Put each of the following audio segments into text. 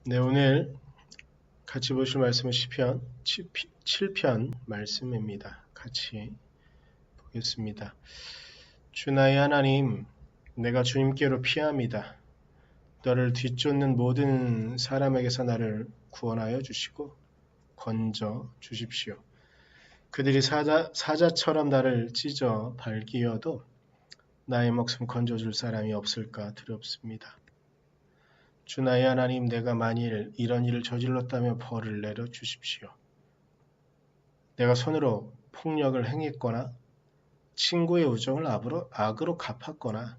네, 오늘 같이 보실 말씀은 시편 7편 말씀입니다. 같이 보겠습니다. 주 나의 하나님, 내가 주님께로 피합니다. 너를 뒤쫓는 모든 사람에게서 나를 구원하여 주시고 건져 주십시오. 그들이 사자처럼 나를 찢어 밟기어도 나의 목숨 건져줄 사람이 없을까 두렵습니다. 주 나의 하나님, 내가 만일 이런 일을 저질렀다면 벌을 내려 주십시오. 내가 손으로 폭력을 행했거나 친구의 우정을 악으로 갚았거나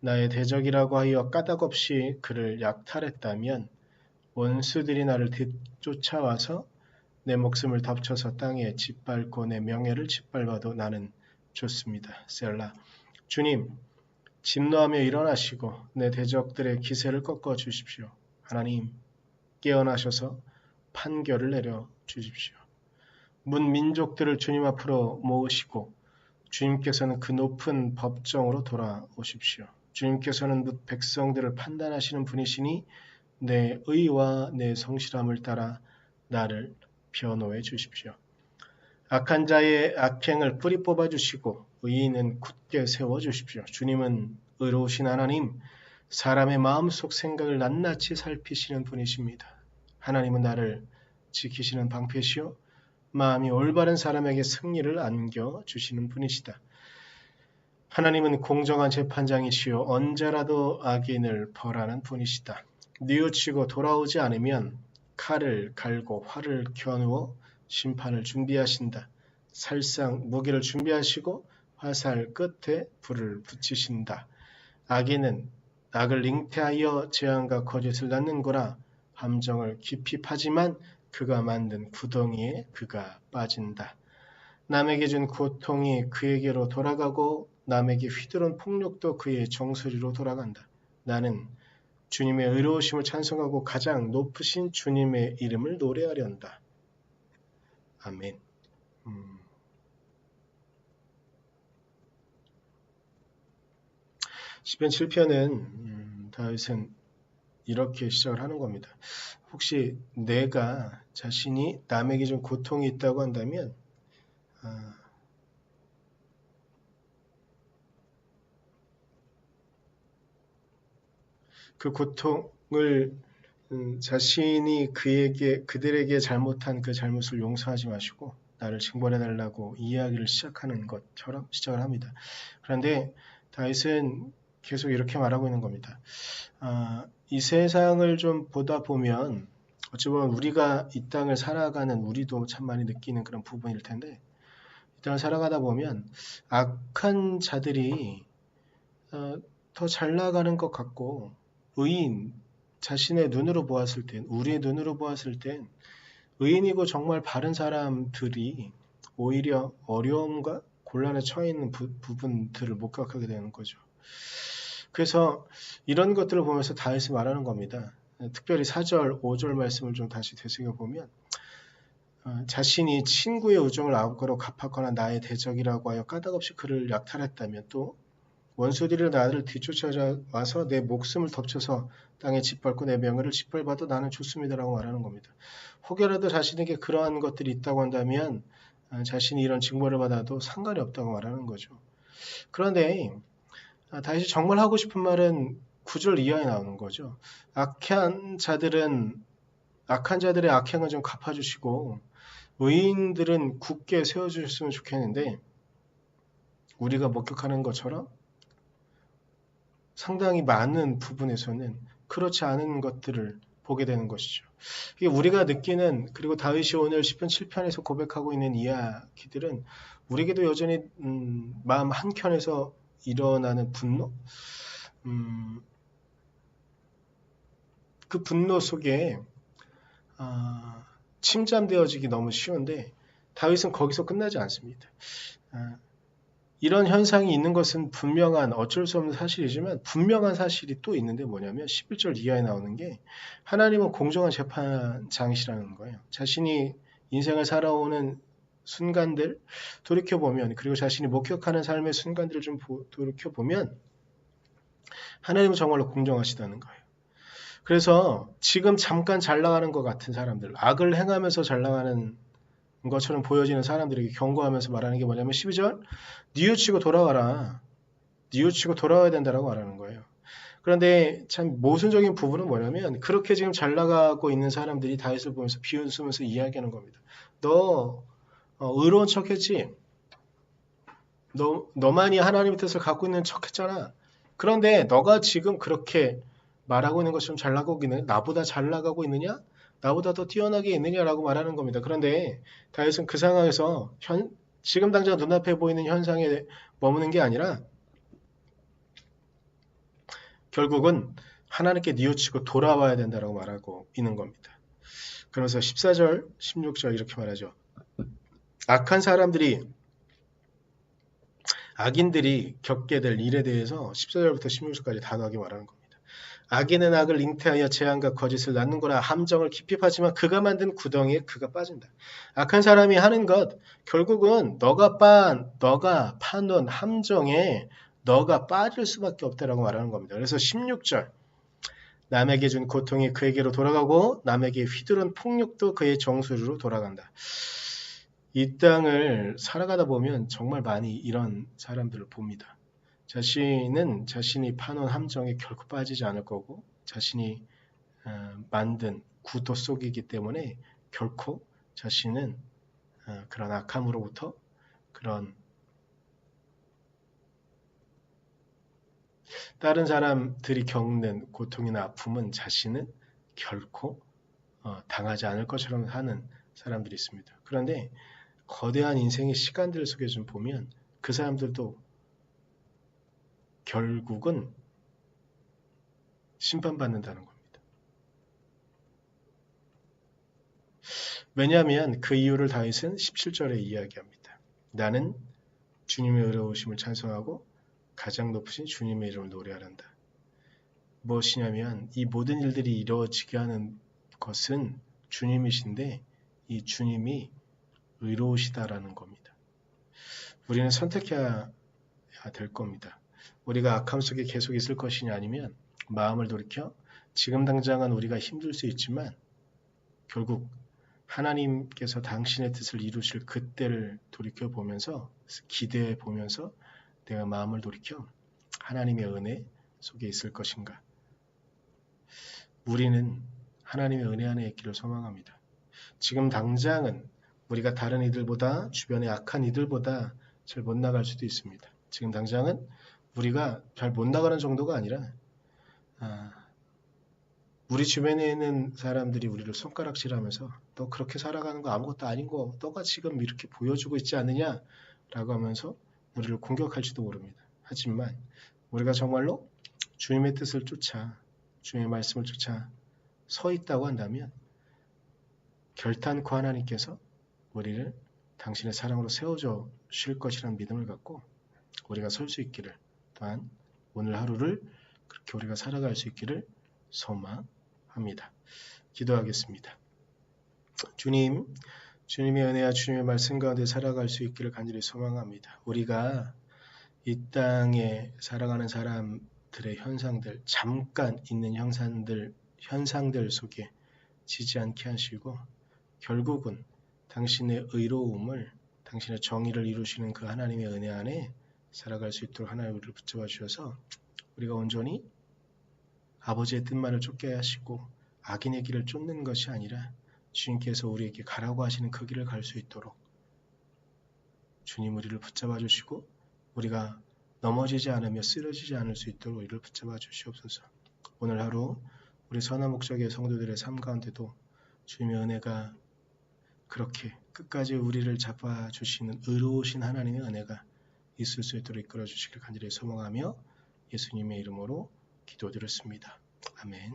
나의 대적이라고 하여 까닭없이 그를 약탈했다면 원수들이 나를 쫓아와서 내 목숨을 덮쳐서 땅에 짓밟고 내 명예를 짓밟아도 나는 좋습니다. 셀라. 주님, 진노하며 일어나시고 내 대적들의 기세를 꺾어 주십시오. 하나님, 깨어나셔서 판결을 내려 주십시오. 문 민족들을 주님 앞으로 모으시고 주님께서는 그 높은 법정으로 돌아오십시오. 주님께서는 묻 백성들을 판단하시는 분이시니 내 의와 내 성실함을 따라 나를 변호해 주십시오. 악한 자의 악행을 뿌리 뽑아 주시고 의인은 굳게 세워 주십시오. 주님은 의로우신 하나님, 사람의 마음속 생각을 낱낱이 살피시는 분이십니다. 하나님은 나를 지키시는 방패시요 마음이 올바른 사람에게 승리를 안겨주시는 분이시다. 하나님은 공정한 재판장이시요 언제라도 악인을 벌하는 분이시다. 뉘우치고 돌아오지 않으면 칼을 갈고 활을 겨누어 심판을 준비하신다. 살상 무기를 준비하시고 화살 끝에 불을 붙이신다. 악인은 악을 잉태하여 재앙과 거짓을 낳는구나. 함정을 깊이 파지만 그가 만든 구덩이에 그가 빠진다. 남에게 준 고통이 그에게로 돌아가고 남에게 휘두른 폭력도 그의 정수리로 돌아간다. 나는 주님의 의로우심을 찬송하고 가장 높으신 주님의 이름을 노래하련다. 아멘. 시편 7편은 다윗은 이렇게 시작을 하는 겁니다. 혹시 내가 자신이 남에게 좀 고통이 있다고 한다면 그 고통을 자신이 그들에게 잘못한 그 잘못을 용서하지 마시고 나를 징벌해달라고 이야기를 시작하는 것처럼 시작을 합니다. 그런데 다윗은 계속 이렇게 말하고 있는 겁니다. 이 세상을 좀 보다 보면 어찌 보면 우리가 이 땅을 살아가는 우리도 참 많이 느끼는 그런 부분일 텐데 이 땅을 살아가다 보면 악한 자들이 더 잘 나가는 것 같고 의인, 자신의 눈으로 보았을 땐, 우리의 눈으로 보았을 땐 의인이고 정말 바른 사람들이 오히려 어려움과 곤란에 처해 있는 부분들을 목격하게 되는 거죠. 그래서 이런 것들을 보면서 다윗이 말하는 겁니다. 특별히 4절, 5절 말씀을 좀 다시 되새겨보면 자신이 친구의 우정을 악으로 갚았거나 나의 대적이라고 하여 까닭없이 그를 약탈했다면 또 원수들이 나를 뒤쫓아와서 내 목숨을 덮쳐서 땅에 짓밟고 내 명예를 짓밟아도 나는 좋습니다라고 말하는 겁니다. 혹여라도 자신에게 그러한 것들이 있다고 한다면 자신이 이런 징벌을 받아도 상관이 없다고 말하는 거죠. 그런데 다윗이 정말 하고 싶은 말은 9절 이하에 나오는 거죠. 악한 자들의 악행을 좀 갚아주시고 의인들은 굳게 세워주셨으면 좋겠는데 우리가 목격하는 것처럼 상당히 많은 부분에서는 그렇지 않은 것들을 보게 되는 것이죠. 이게 우리가 느끼는 그리고 다윗이 오늘 시편 7편에서 고백하고 있는 이야기들은 우리에게도 여전히 마음 한켠에서 일어나는 분노, 그 분노 속에 침잠되어지기 너무 쉬운데 다윗은 거기서 끝나지 않습니다. 이런 현상이 있는 것은 분명한 어쩔 수 없는 사실이지만 분명한 사실이 또 있는데 뭐냐면 11절 이하에 나오는 게 하나님은 공정한 재판장이시라는 거예요. 자신이 인생을 살아오는 순간들 돌이켜보면 그리고 자신이 목격하는 삶의 순간들을 좀 돌이켜보면 하나님은 정말로 공정하시다는 거예요. 그래서 지금 잠깐 잘 나가는 것 같은 사람들, 악을 행하면서 잘 나가는 것처럼 보여지는 사람들에게 경고하면서 말하는 게 뭐냐면 12절 뉘우치고 돌아와라. 뉘우치고 돌아와야 된다라고 말하는 거예요. 그런데 참 모순적인 부분은 뭐냐면 그렇게 지금 잘 나가고 있는 사람들이 다윗을 보면서 비웃으면서 이야기하는 겁니다. 너 의로운 척했지? 너만이 하나님의 뜻을 갖고 있는 척했잖아. 그런데 너가 지금 그렇게 말하고 있는 것처럼 잘 나가고 있느냐? 나보다 잘 나가고 있느냐? 나보다 더 뛰어나게 있느냐라고 말하는 겁니다. 그런데 다윗은 그 상황에서 지금 당장 눈앞에 보이는 현상에 머무는 게 아니라 결국은 하나님께 뉘우치고 돌아와야 된다라고 말하고 있는 겁니다. 그러면서 14절, 16절 이렇게 말하죠. 악한 사람들이 악인들이 겪게 될 일에 대해서 14절부터 16절까지 단호하게 말하는 겁니다. 악인은 악을 잉태하여 재앙과 거짓을 낳는구나. 함정을 깊이 파지만 그가 만든 구덩이에 그가 빠진다. 악한 사람이 하는 것 결국은 너가 파놓은 함정에 너가 빠질 수밖에 없다라고 말하는 겁니다. 그래서 16절 남에게 준 고통이 그에게로 돌아가고 남에게 휘두른 폭력도 그의 정수리로 돌아간다. 이 땅을 살아가다 보면 정말 많이 이런 사람들을 봅니다. 자신은 자신이 파놓은 함정에 결코 빠지지 않을 거고 자신이 만든 구도 속이기 때문에 결코 자신은 그런 악함으로부터 그런 다른 사람들이 겪는 고통이나 아픔은 자신은 결코 당하지 않을 것처럼 하는 사람들이 있습니다. 그런데 거대한 인생의 시간들 속에 좀 보면 그 사람들도 결국은 심판받는다는 겁니다. 왜냐하면 그 이유를 다윗은 17절에 이야기합니다. 나는 주님의 의로우심을 찬송하고 가장 높으신 주님의 이름을 노래하란다. 무엇이냐면 이 모든 일들이 이루어지게 하는 것은 주님이신데 이 주님이 의로우시다라는 겁니다. 우리는 선택해야 될 겁니다. 우리가 악함 속에 계속 있을 것이냐 아니면 마음을 돌이켜 지금 당장은 우리가 힘들 수 있지만 결국 하나님께서 당신의 뜻을 이루실 그때를 돌이켜보면서 기대해보면서 내가 마음을 돌이켜 하나님의 은혜 속에 있을 것인가. 우리는 하나님의 은혜 안에 있기를 소망합니다. 지금 당장은 우리가 다른 이들보다 주변의 악한 이들보다 잘 못 나갈 수도 있습니다. 지금 당장은 우리가 잘 못 나가는 정도가 아니라 우리 주변에 있는 사람들이 우리를 손가락질하면서 너 그렇게 살아가는 거 아무것도 아닌 거 너가 지금 이렇게 보여주고 있지 않느냐 라고 하면서 우리를 공격할지도 모릅니다. 하지만 우리가 정말로 주님의 뜻을 쫓아 주님의 말씀을 쫓아 서 있다고 한다면 결단코 하나님께서 우리를 당신의 사랑으로 세워줘 주실 것이라는 믿음을 갖고 우리가 설 수 있기를 또한 오늘 하루를 그렇게 우리가 살아갈 수 있기를 소망합니다. 기도하겠습니다. 주님, 주님의 은혜와 주님의 말씀 가운데 살아갈 수 있기를 간절히 소망합니다. 우리가 이 땅에 살아가는 사람들의 현상들, 잠깐 있는 현상들 속에 지지 않게 하시고 결국은 당신의 의로움을, 당신의 정의를 이루시는 그 하나님의 은혜 안에 살아갈 수 있도록 하나님 우리를 붙잡아 주셔서 우리가 온전히 아버지의 뜻만을 쫓게 하시고 악인의 길을 쫓는 것이 아니라 주님께서 우리에게 가라고 하시는 그 길을 갈 수 있도록 주님 우리를 붙잡아 주시고 우리가 넘어지지 않으며 쓰러지지 않을 수 있도록 우리를 붙잡아 주시옵소서. 오늘 하루 우리 선한 목적의 성도들의 삶 가운데도 주님의 은혜가 그렇게 끝까지 우리를 잡아주시는 의로우신 하나님의 은혜가 있을 수 있도록 이끌어 주시길 간절히 소망하며 예수님의 이름으로 기도드렸습니다. 아멘.